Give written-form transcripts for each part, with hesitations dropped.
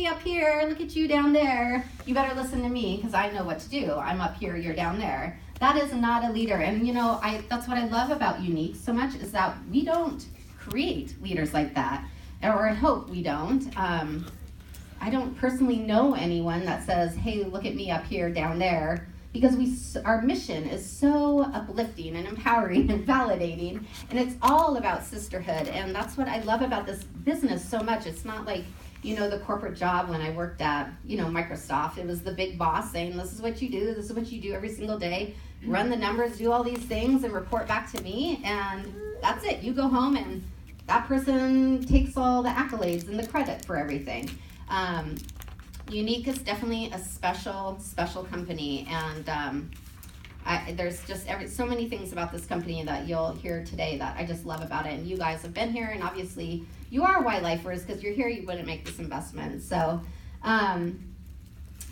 up here, look at you down there. You better listen to me because I know what to do. I'm up here, you're down there. That is not a leader. And that's what I love about Younique so much is that we don't create leaders like that, or I hope we don't. I don't personally know anyone that says, hey, look at me up here, down there, because our mission is so uplifting and empowering and validating, and it's all about sisterhood. And that's what I love about this business so much. It's not like, the corporate job when I worked at, Microsoft. It was the big boss saying, this is what you do, this is what you do every single day, run the numbers, do all these things, and report back to me, and that's it. You go home, and that person takes all the accolades and the credit for everything. Younique is definitely a special company, and there's just so many things about this company that you'll hear today that I just love about it. And you guys have been here, and obviously you are why lifers, because you're here, you wouldn't make this investment. So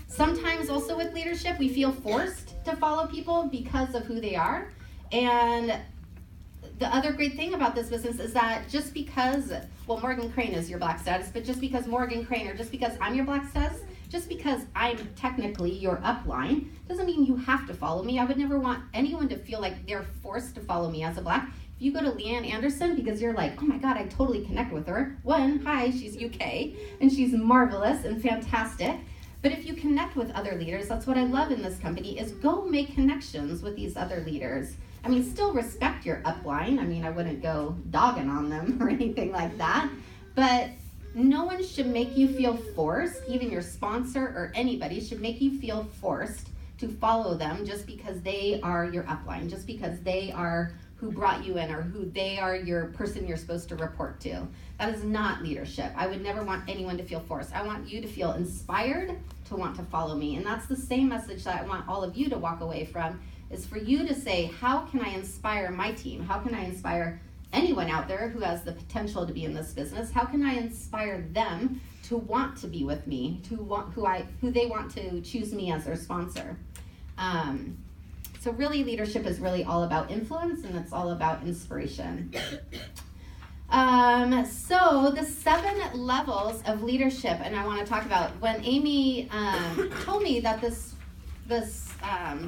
sometimes also with leadership, we feel forced to follow people because of who they are. And the other great thing about this business is that just because, Morgan Crane is your black status, but just because Morgan Crane, or just because I'm your black status, just because I'm technically your upline, doesn't mean you have to follow me. I would never want anyone to feel like they're forced to follow me as a black. If you go to Leanne Anderson because you're like, oh my God, I totally connect with her. Hi, she's UK, and she's marvelous and fantastic. But if you connect with other leaders, that's what I love in this company, is go make connections with these other leaders. Still respect your upline. I wouldn't go dogging on them or anything like that. But no one should make you feel forced, even your sponsor or anybody should make you feel forced to follow them just because they are your upline, just because they are who brought you in, or who they are your person you're supposed to report to. That is not leadership. I would never want anyone to feel forced. I want you to feel inspired to want to follow me. And that's the same message that I want all of you to walk away from, is for you to say, how can I inspire my team? How can I inspire anyone out there who has the potential to be in this business? How can I inspire them to want to be with me, who they want to choose me as their sponsor? So really, leadership is really all about influence, and it's all about inspiration. So the 7 levels of leadership, and I want to talk about, when Amy told me that this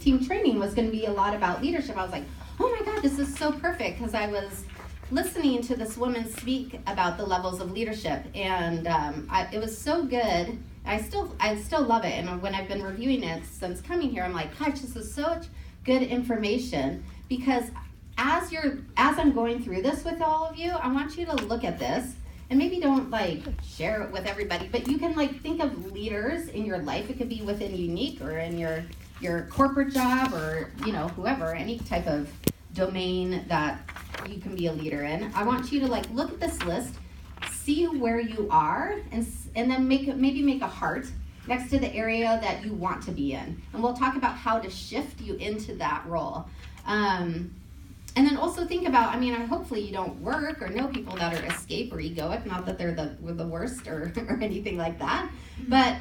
team training was going to be a lot about leadership, I was like, oh my God, this is so perfect, because I was listening to this woman speak about the levels of leadership, and it was so good. I still love it, and when I've been reviewing it since coming here, I'm like, gosh, this is such good information, because as I'm going through this with all of you, I want you to look at this, and maybe don't share it with everybody, but you can think of leaders in your life. It could be within Younique, or in your corporate job, or whoever, any type of domain that you can be a leader in. I want you to look at this list, see where you are, and then maybe make a heart next to the area that you want to be in. And we'll talk about how to shift you into that role. And then also think about, hopefully you don't work or know people that are escape or egoic, not that they're the worst or anything like that. But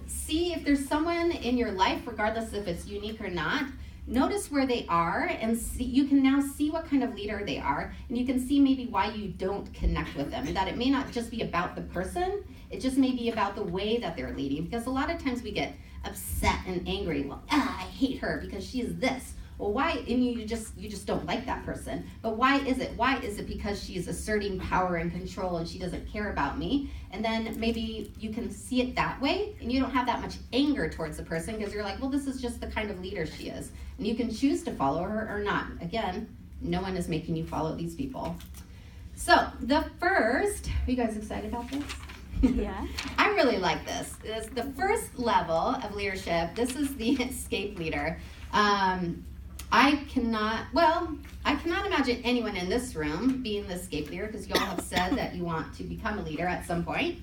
see if there's someone in your life, regardless if it's Younique or not, notice where they are, and you can now see what kind of leader they are, and you can see maybe why you don't connect with them, and that it may not just be about the person, it just may be about the way that they're leading, because a lot of times we get upset and angry. I hate her because she is this. Well, why? And you just don't like that person. But why is it? Why is it because she's asserting power and control and she doesn't care about me? And then maybe you can see it that way, and you don't have that much anger towards the person, because you're like, well, this is just the kind of leader she is. And you can choose to follow her or not. Again, no one is making you follow these people. So the first, are you guys excited about this? Yeah. I really like this. It's the first level of leadership. This is the escape leader. I cannot imagine anyone in this room being the escape leader, because you all have said that you want to become a leader at some point.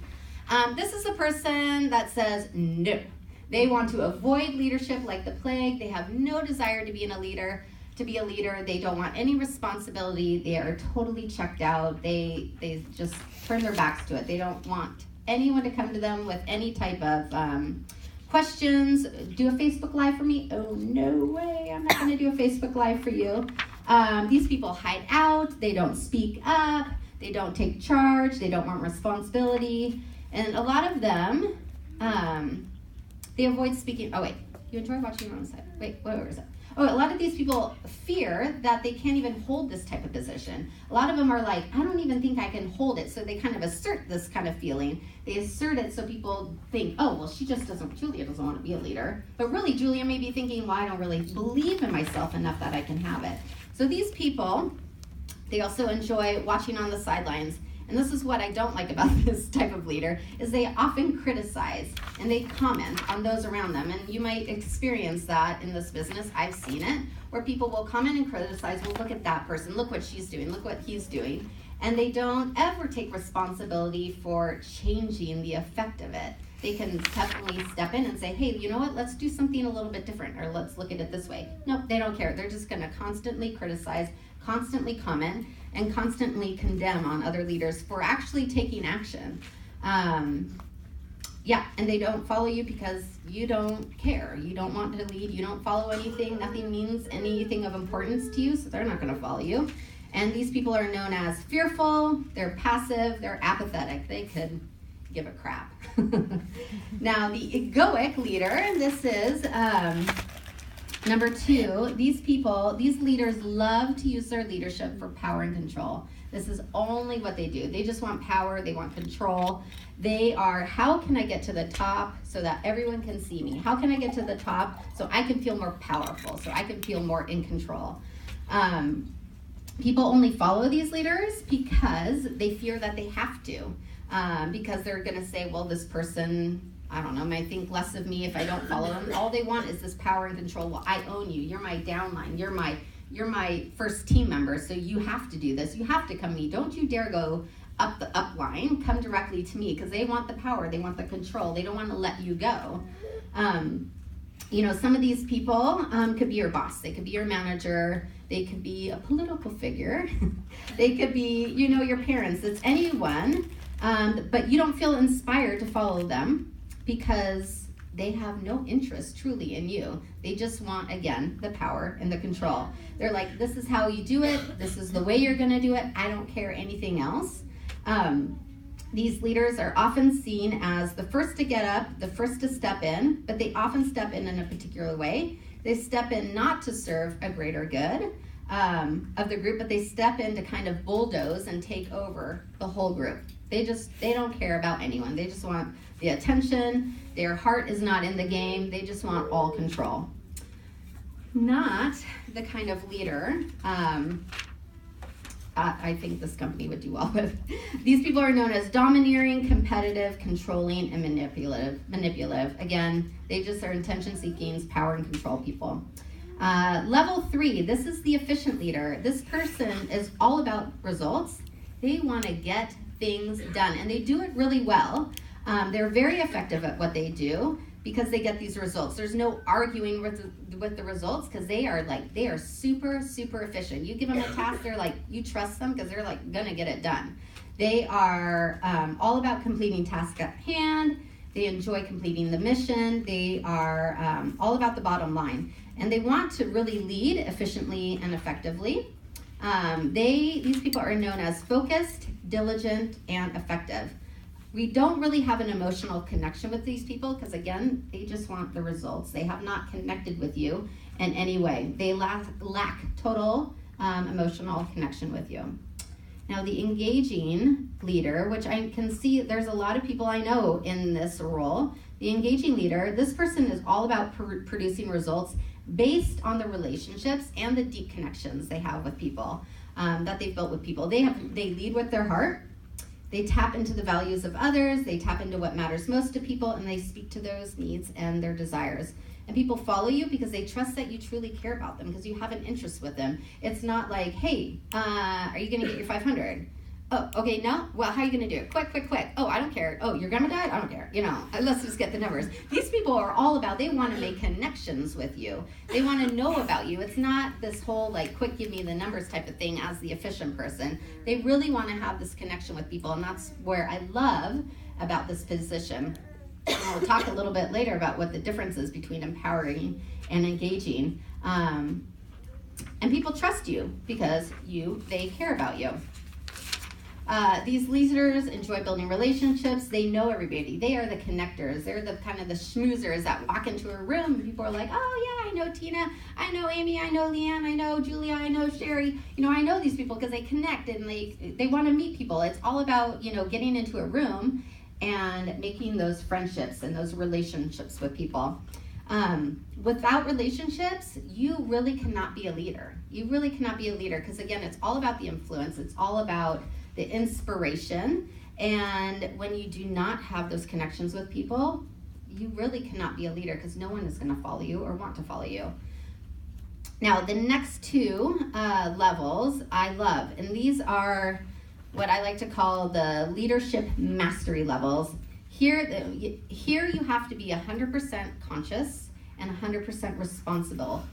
This is a person that says no. They want to avoid leadership like the plague. They have no desire to be a leader. They don't want any responsibility. They are totally checked out. They just turn their backs to it. They don't want anyone to come to them with any type of questions. Do a Facebook Live for me? Oh, no way. I'm not going to do a Facebook Live for you. These people hide out. They don't speak up. They don't take charge. They don't want responsibility. And a lot of them, they avoid speaking. Oh, wait. You enjoy watching your own side. Wait, where was it? Oh, a lot of these people fear that they can't even hold this type of position. A lot of them are like, I don't even think I can hold it. So they kind of assert this kind of feeling. They assert it so people think, oh, well, Julia doesn't want to be a leader. But really, Julia may be thinking, well, I don't really believe in myself enough that I can have it. So these people, they also enjoy watching on the sidelines. And this is what I don't like about this type of leader, is they often criticize and they comment on those around them. And you might experience that in this business. I've seen it, where people will comment and criticize, well, look at that person, look what she's doing, look what he's doing. And they don't ever take responsibility for changing the effect of it. They can definitely step in and say, hey, you know what, let's do something a little bit different, or let's look at it this way. Nope, they don't care. They're just gonna constantly criticize, constantly comment, and constantly condemn on other leaders for actually taking action. And they don't follow you because you don't care. You don't want to lead. You don't follow anything. Nothing means anything of importance to you, so they're not going to follow you. And these people are known as fearful. They're passive. They're apathetic. They could give a crap. Now, the egoic leader, this is number 2, these leaders love to use their leadership for power and control. This is only what they do. They just want power, they want control. They are, how can I get to the top so that everyone can see me? How can I get to the top so I can feel more powerful, so I can feel more in control? People only follow these leaders because they fear that they have to. Because they're gonna say, well, this person, I don't know, might think less of me if I don't follow them. All they want is this power and control. Well, I own you. You're my downline. You're my first team member, so you have to do this. You have to come to me. Don't you dare go up the upline. Come directly to me, because they want the power. They want the control. They don't want to let you go. Some of these people could be your boss. They could be your manager. They could be a political figure. They could be, your parents. It's anyone. But you don't feel inspired to follow them, because they have no interest truly in you. They just want, again, the power and the control. They're like, this is how you do it. This is the way you're going to do it. I don't care anything else. These leaders are often seen as the first to get up, the first to step in, but they often step in a particular way. They step in not to serve a greater good of the group, but they step in to kind of bulldoze and take over the whole group. They don't care about anyone. They just want the attention. Their heart is not in the game. They just want all control. Not the kind of leader I think this company would do well with. These people are known as domineering, competitive, controlling, and manipulative. Again, their intention seeking, power and control people. Level 3, this is the efficient leader. This person is all about results. They want to get things done, and they do it really well. They're very effective at what they do because they get these results. There's no arguing with the results, because they are super, super efficient. You give them a task, they're like, you trust them because they're like gonna get it done. They are all about completing tasks at hand. They enjoy completing the mission. They are all about the bottom line, and they want to really lead efficiently and effectively. These people are known as focused, diligent, and effective. We don't really have an emotional connection with these people because, again, they just want the results. They have not connected with you in any way. They lack total emotional connection with you. Now, the engaging leader, which I can see there's a lot of people I know in this role. The engaging leader, this person is all about producing results based on the relationships and the deep connections they have with people, that they've built with people. They lead with their heart. They tap into the values of others. They tap into what matters most to people, and they speak to those needs and their desires. And people follow you because they trust that you truly care about them, because you have an interest with them. It's not like, hey, are you going to get your 500? Oh, okay, no? Well, how are you going to do it? Quick. Oh, I don't care. Oh, your grandma died? I don't care. Let's just get the numbers. These people are all about, they want to make connections with you. They want to know about you. It's not this whole, quick, give me the numbers type of thing as the efficient person. They really want to have this connection with people, and that's where I love about this position. And we'll talk a little bit later about what the difference is between empowering and engaging. And people trust you because they care about you. These leaders enjoy building relationships. They know everybody. They are the connectors. They're the kind of the schmoozers that walk into a room and people are like, oh yeah, I know Tina, I know Amy, I know Leanne, I know Julia, I know Sherry. I know these people because they connect and they want to meet people. It's all about, getting into a room and making those friendships and those relationships with people. Without relationships, you really cannot be a leader. You really cannot be a leader because, again, it's all about the influence. It's all about the inspiration. And when you do not have those connections with people, you really cannot be a leader because no one is going to follow you or want to follow you. Now, the next two levels I love, and these are what I like to call the leadership mastery levels. Here you have to be 100% conscious and 100% responsible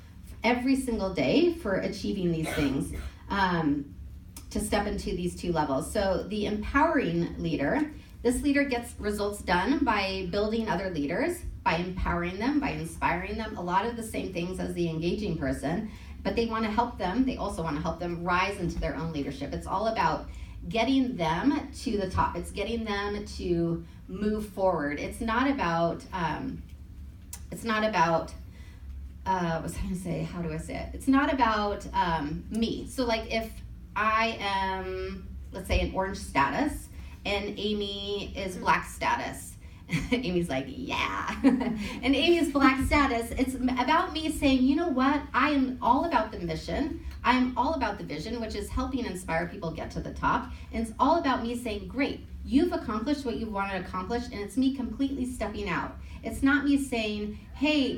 every single day for achieving these things, to step into these two levels. So the empowering leader, this leader gets results done by building other leaders, by empowering them, by inspiring them, a lot of the same things as the engaging person, but they want to help them. They also want to help them rise into their own leadership. It's all about getting them to the top. It's getting them to move forward. It's not about, what was I going to say? How do I say it? It's not about me. So like if I am, let's say, an orange status and Amy is black status. Amy's like, yeah. And Amy's black status, it's about me saying, you know what? I am all about the mission. I am all about the vision, which is helping inspire people get to the top. And it's all about me saying, great, you've accomplished what you wanted to accomplish, and it's me completely stepping out. It's not me saying, hey,